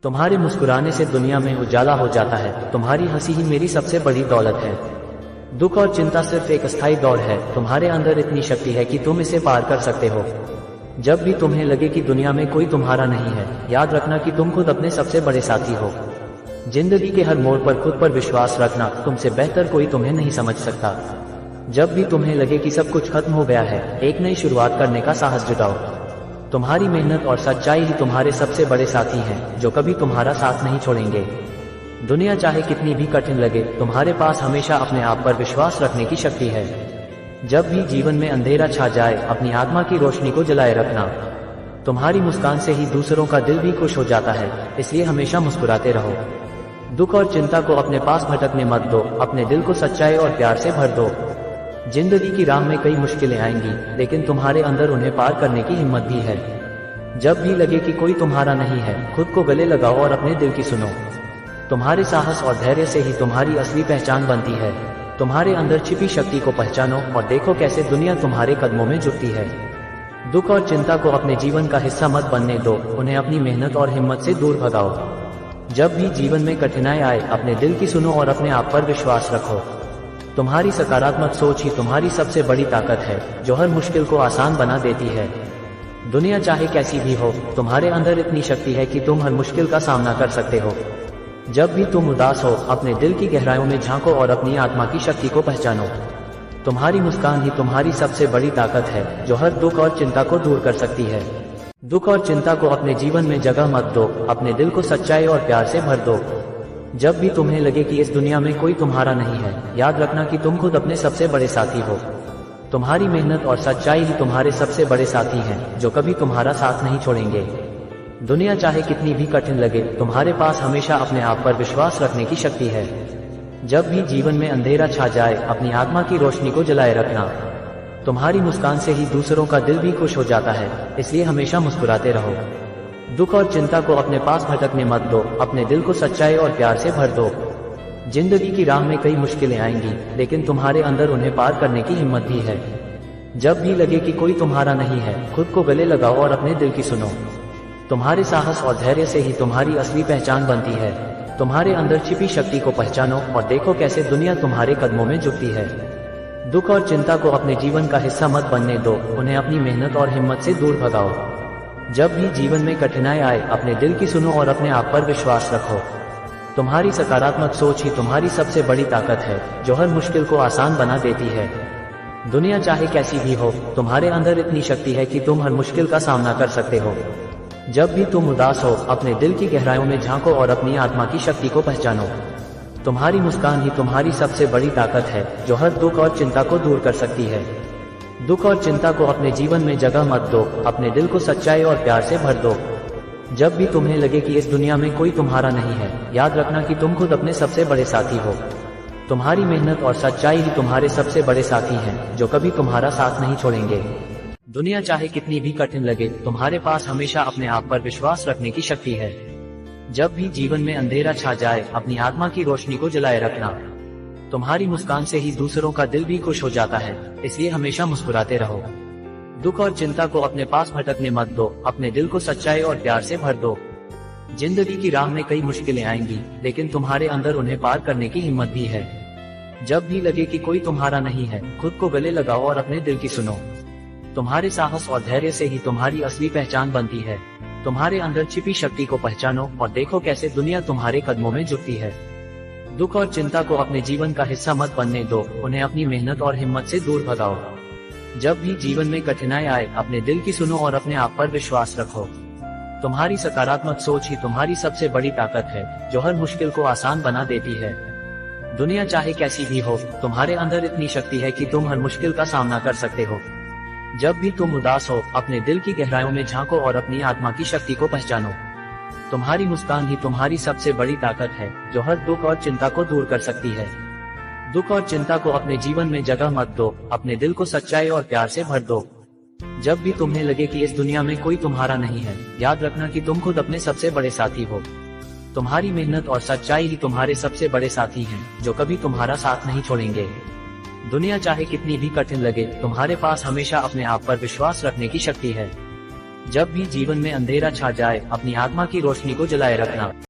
तुम्हारे मुस्कुराने से दुनिया में उजाला हो जाता है। तुम्हारी हंसी ही मेरी सबसे बड़ी दौलत है। दुख और चिंता सिर्फ एक अस्थायी दौर है। तुम्हारे अंदर इतनी शक्ति है कि तुम इसे पार कर सकते हो। जब भी तुम्हें लगे कि दुनिया में कोई तुम्हारा नहीं है, याद रखना कि तुम खुद अपने सबसे बड़े साथी हो। जिंदगी के हर मोड़ पर खुद पर विश्वास रखना, तुमसे बेहतर कोई तुम्हें नहीं समझ सकता। जब भी तुम्हें लगे कि सब कुछ खत्म हो गया है, एक नई शुरुआत करने का साहस जुटाओ। तुम्हारी मेहनत और सच्चाई ही तुम्हारे सबसे बड़े साथी हैं, जो कभी तुम्हारा साथ नहीं छोड़ेंगे। दुनिया चाहे कितनी भी कठिन लगे, तुम्हारे पास हमेशा अपने आप पर विश्वास रखने की शक्ति है। जब भी जीवन में अंधेरा छा जाए, अपनी आत्मा की रोशनी को जलाए रखना। तुम्हारी मुस्कान से ही दूसरों का दिल भी खुश हो जाता है, इसलिए हमेशा मुस्कुराते रहो। दुख और चिंता को अपने पास भटकने मत दो, अपने दिल को सच्चाई और प्यार से भर दो। जिंदगी की राह में कई मुश्किलें आएंगी, लेकिन तुम्हारे अंदर उन्हें पार करने की हिम्मत भी है। जब भी लगे कि कोई तुम्हारा नहीं है, खुद को गले लगाओ और अपने दिल की सुनो। तुम्हारे साहस और धैर्य से ही तुम्हारी असली पहचान बनती है। तुम्हारे अंदर छिपी शक्ति को पहचानो और देखो कैसे दुनिया तुम्हारे कदमों में झुकती है। दुख और चिंता को अपने जीवन का हिस्सा मत बनने दो, उन्हें अपनी मेहनत और हिम्मत से दूर भगाओ। जब भी जीवन में कठिनाई आए, अपने दिल की सुनो और अपने आप पर विश्वास रखो। तुम्हारी सकारात्मक सोच ही तुम्हारी सबसे बड़ी ताकत है, जो हर मुश्किल को आसान बना देती है। दुनिया चाहे कैसी भी हो, तुम्हारे अंदर इतनी शक्ति है कि तुम हर मुश्किल का सामना कर सकते हो। जब भी तुम उदास हो, अपने दिल की गहराइयों में झांको और अपनी आत्मा की शक्ति को पहचानो। तुम्हारी मुस्कान ही तुम्हारी सबसे बड़ी ताकत है, जो हर दुख और चिंता को दूर कर सकती है। दुख और चिंता को अपने जीवन में जगह मत दो, अपने दिल को सच्चाई और प्यार से भर दो। जब भी तुम्हें लगे कि इस दुनिया में कोई तुम्हारा नहीं है, याद रखना कि तुम खुद अपने सबसे बड़े साथी हो। तुम्हारी मेहनत और सच्चाई ही तुम्हारे सबसे बड़े साथी हैं, जो कभी तुम्हारा साथ नहीं छोड़ेंगे। दुनिया चाहे कितनी भी कठिन लगे, तुम्हारे पास हमेशा अपने आप पर विश्वास रखने की शक्ति है। जब भी जीवन में अंधेरा छा जाए, अपनी आत्मा की रोशनी को जलाए रखना। तुम्हारी मुस्कान से ही दूसरों का दिल भी खुश हो जाता है, इसलिए हमेशा मुस्कुराते रहो। दुख और चिंता को अपने पास भटकने मत दो, अपने दिल को सच्चाई और प्यार से भर दो। जिंदगी की राह में कई मुश्किलें आएंगी, लेकिन तुम्हारे अंदर उन्हें पार करने की हिम्मत भी है। जब भी लगे कि कोई तुम्हारा नहीं है, खुद को गले लगाओ और अपने दिल की सुनो। तुम्हारे साहस और धैर्य से ही तुम्हारी असली पहचान बनती है। तुम्हारे अंदर छिपी शक्ति को पहचानो और देखो कैसे दुनिया तुम्हारे कदमों में झुकती है। दुख और चिंता को अपने जीवन का हिस्सा मत बनने दो, उन्हें अपनी मेहनत और हिम्मत से दूर भगाओ। जब भी जीवन में कठिनाई आए, अपने दिल की सुनो और अपने आप पर विश्वास रखो। तुम्हारी सकारात्मक सोच ही तुम्हारी सबसे बड़ी ताकत है, जो हर मुश्किल को आसान बना देती है। दुनिया चाहे कैसी भी हो, तुम्हारे अंदर इतनी शक्ति है कि तुम हर मुश्किल का सामना कर सकते हो। जब भी तुम उदास हो, अपने दिल की गहराइयों में झांको और अपनी आत्मा की शक्ति को पहचानो। तुम्हारी मुस्कान ही तुम्हारी सबसे बड़ी ताकत है, जो हर दुख और चिंता को दूर कर सकती है। दुख और चिंता को अपने जीवन में जगह मत दो, अपने दिल को सच्चाई और प्यार से भर दो। जब भी तुम्हें लगे कि इस दुनिया में कोई तुम्हारा नहीं है, याद रखना कि तुम खुद अपने सबसे बड़े साथी हो। तुम्हारी मेहनत और सच्चाई ही तुम्हारे सबसे बड़े साथी हैं, जो कभी तुम्हारा साथ नहीं छोड़ेंगे। दुनिया चाहे कितनी भी कठिन लगे, तुम्हारे पास हमेशा अपने आप पर विश्वास रखने की शक्ति है। जब भी जीवन में अंधेरा छा जाए, अपनी आत्मा की रोशनी को जलाए रखना। तुम्हारी मुस्कान से ही दूसरों का दिल भी खुश हो जाता है, इसलिए हमेशा मुस्कुराते रहो। दुख और चिंता को अपने पास भटकने मत दो, अपने दिल को सच्चाई और प्यार से भर दो। जिंदगी की राह में कई मुश्किलें आएंगी, लेकिन तुम्हारे अंदर उन्हें पार करने की हिम्मत भी है। जब भी लगे कि कोई तुम्हारा नहीं है, खुद को गले लगाओ और अपने दिल की सुनो। तुम्हारे साहस और धैर्य से ही तुम्हारी असली पहचान बनती है। तुम्हारे अंदर छिपी शक्ति को पहचानो और देखो कैसे दुनिया तुम्हारे कदमों में झुकती है। दुख और चिंता को अपने जीवन का हिस्सा मत बनने दो, उन्हें अपनी मेहनत और हिम्मत से दूर भगाओ। जब भी जीवन में कठिनाई आए, अपने दिल की सुनो और अपने आप पर विश्वास रखो। तुम्हारी सकारात्मक सोच ही तुम्हारी सबसे बड़ी ताकत है, जो हर मुश्किल को आसान बना देती है। दुनिया चाहे कैसी भी हो, तुम्हारे अंदर इतनी शक्ति है कि तुम हर मुश्किल का सामना कर सकते हो। जब भी तुम उदास हो, अपने दिल की गहराइयों में झांको और अपनी आत्मा की शक्ति को पहचानो। तुम्हारी मुस्कान ही तुम्हारी सबसे बड़ी ताकत है, जो हर दुख और चिंता को दूर कर सकती है। दुख और चिंता को अपने जीवन में जगह मत दो, अपने दिल को सच्चाई और प्यार से भर दो। जब भी तुम्हें लगे कि इस दुनिया में कोई तुम्हारा नहीं है, याद रखना कि तुम खुद अपने सबसे बड़े साथी हो। तुम्हारी मेहनत और सच्चाई ही तुम्हारे सबसे बड़े साथी हैं, जो कभी तुम्हारा साथ नहीं छोड़ेंगे। दुनिया चाहे कितनी भी कठिन लगे, तुम्हारे पास हमेशा अपने आप पर विश्वास रखने की शक्ति है। जब भी जीवन में अंधेरा छा जाए, अपनी आत्मा की रोशनी को जलाए रखना।